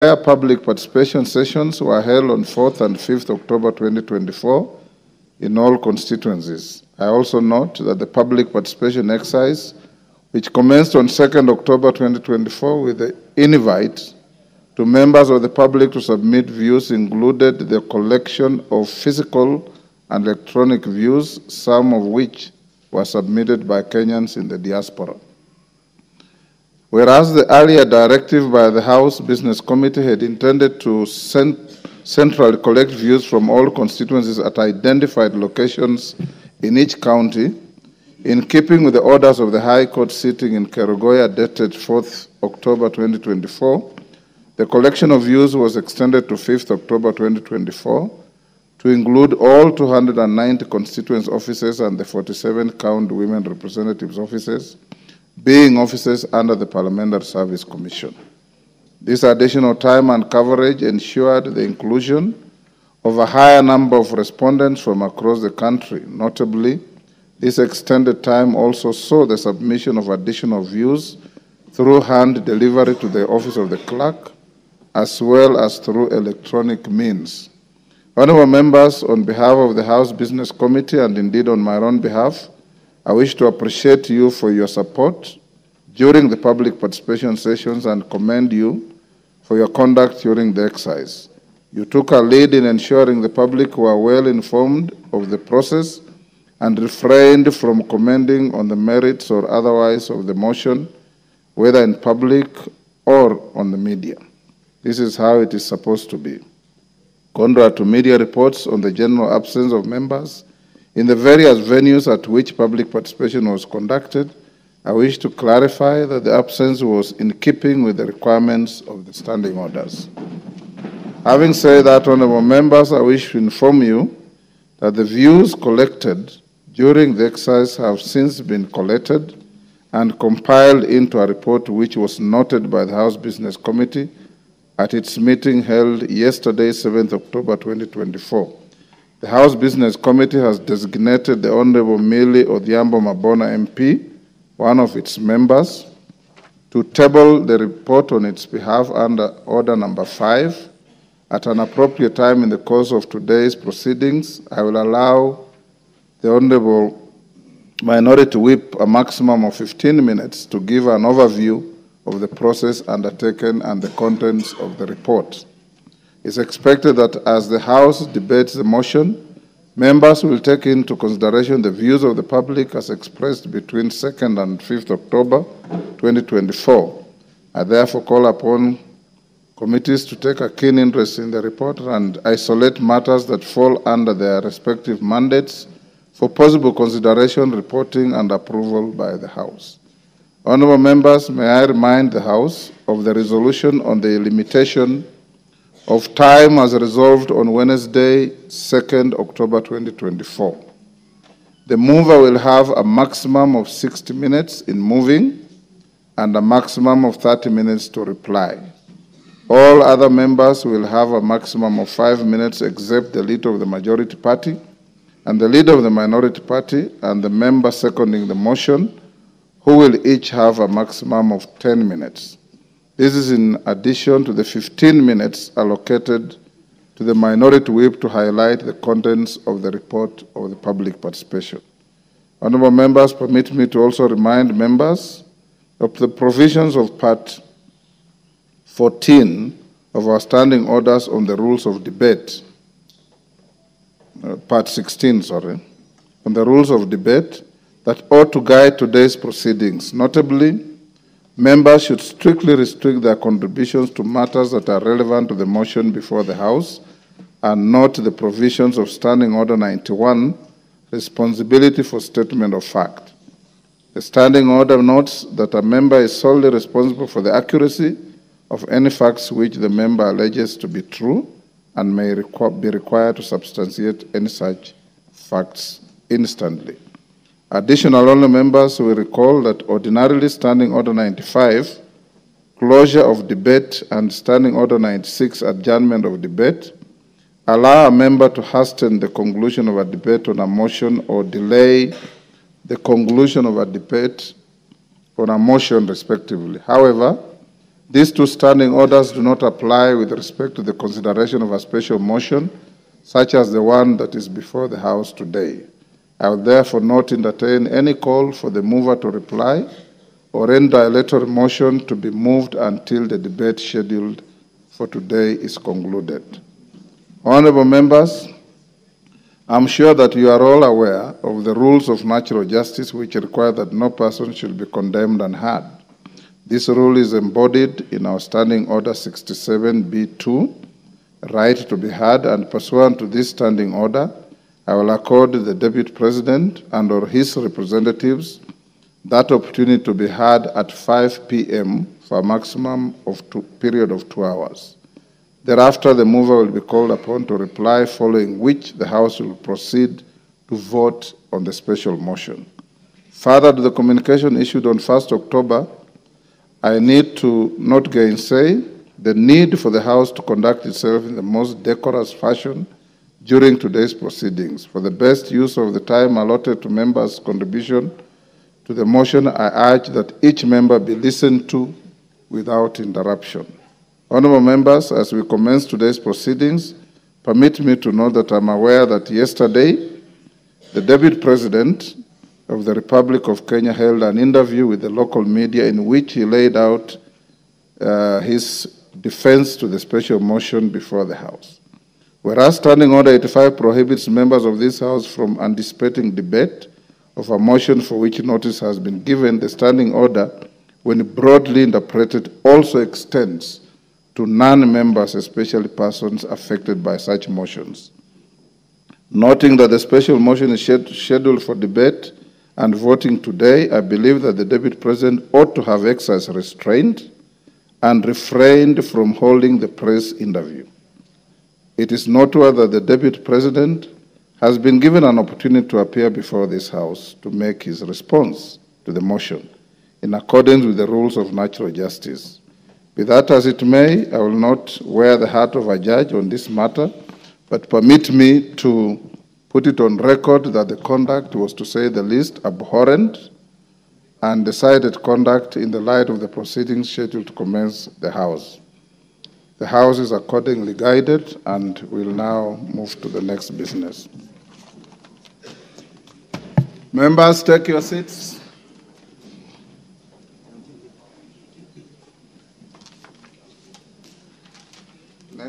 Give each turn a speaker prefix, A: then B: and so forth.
A: Public participation sessions were held on 4th and 5th October 2024 in all constituencies. I also note that the public participation exercise, which commenced on 2nd October 2024 with the invite to members of the public to submit views, included the collection of physical and electronic views, some of which were submitted by Kenyans in the diaspora. Whereas the earlier directive by the House Business Committee had intended to centrally collect views from all constituencies at identified locations in each county, in keeping with the orders of the High Court sitting in Kerugoya dated 4th October 2024, the collection of views was extended to 5th October 2024 to include all 290 constituency offices and the 47 county women representatives offices, being offices under the Parliamentary Service Commission. This additional time and coverage ensured the inclusion of a higher number of respondents from across the country. Notably, this extended time also saw the submission of additional views through hand delivery to the office of the clerk, as well as through electronic means. Honourable members, on behalf of the House Business Committee and indeed on my own behalf, I wish to appreciate you for your support during the public participation sessions and commend you for your conduct during the exercise. You took a lead in ensuring the public were well informed of the process and refrained from commenting on the merits or otherwise of the motion, whether in public or on the media. This is how it is supposed to be. Contrary to media reports on the general absence of members in the various venues at which public participation was conducted, I wish to clarify that the absence was in keeping with the requirements of the standing orders. Having said that, honourable members, I wish to inform you that the views collected during the exercise have since been collected and compiled into a report which was noted by the House Business Committee at its meeting held yesterday, 7th October 2024. The House Business Committee has designated the Honourable Millie Odhiambo Mabona MP, one of its members, to table the report on its behalf under Order Number 5. At an appropriate time in the course of today's proceedings, I will allow the Honourable Minority Whip a maximum of 15 minutes to give an overview of the process undertaken and the contents of the report. It's expected that as the House debates the motion, members will take into consideration the views of the public as expressed between 2nd and 5th October 2024. I therefore call upon committees to take a keen interest in the report and isolate matters that fall under their respective mandates for possible consideration, reporting, and approval by the House. Honourable members, may I remind the House of the resolution on the limitation of time as resolved on Wednesday, 2nd October 2024. The mover will have a maximum of 60 minutes in moving and a maximum of 30 minutes to reply. All other members will have a maximum of 5 minutes except the leader of the majority party and the leader of the minority party and the member seconding the motion, who will each have a maximum of 10 minutes. This is in addition to the 15 minutes allocated to the minority whip to highlight the contents of the report of the public participation. Honourable members, permit me to also remind members of the provisions of Part 14 of our standing orders on the rules of debate, Part 16, on the rules of debate that ought to guide today's proceedings. Notably, members should strictly restrict their contributions to matters that are relevant to the motion before the House and not the provisions of Standing Order 91, responsibility for statement of fact. The Standing Order notes that a member is solely responsible for the accuracy of any facts which the member alleges to be true and may be required to substantiate any such facts instantly. Additional only members will recall that ordinarily Standing Order 95, closure of debate, and Standing Order 96, adjournment of debate, allow a member to hasten the conclusion of a debate on a motion or delay the conclusion of a debate on a motion respectively. However, These two standing orders do not apply with respect to the consideration of a special motion, such as the one that is before the House today. I will therefore not entertain any call for the mover to reply or any dilatory motion to be moved until the debate scheduled for today is concluded. Honorable members, I'm sure that you are all aware of the rules of natural justice which require that no person should be condemned unheard. This rule is embodied in our Standing Order 67B2, right to be heard, and pursuant to this standing order, I will accord the Deputy President and or his representatives that opportunity to be heard at 5 p.m. for a maximum period of 2 hours. Thereafter, the mover will be called upon to reply, following which the House will proceed to vote on the special motion. Further to the communication issued on 1st October, I need to not gainsay the need for the House to conduct itself in the most decorous fashion during today's proceedings. For the best use of the time allotted to members' contribution to the motion, I urge that each member be listened to without interruption. Honourable members, as we commence today's proceedings, permit me to note that I'm aware that yesterday, the Deputy President of the Republic of Kenya held an interview with the local media in which he laid out his defense to the special motion before the House. Whereas Standing Order 85 prohibits members of this House from anticipating debate of a motion for which notice has been given, the Standing Order, when broadly interpreted, also extends to non-members, especially persons affected by such motions. Noting that the special motion is scheduled for debate and voting today, I believe that the Deputy President ought to have exercised restraint and refrained from holding the press interview. It is noteworthy that the Deputy President has been given an opportunity to appear before this House to make his response to the motion in accordance with the rules of natural justice. Be that as it may, I will not wear the hat of a judge on this matter, but permit me to put it on record that the conduct was, to say the least, abhorrent and decided conduct in the light of the proceedings scheduled to commence the House. The House is accordingly guided and will now move to the next business. Members, take your seats.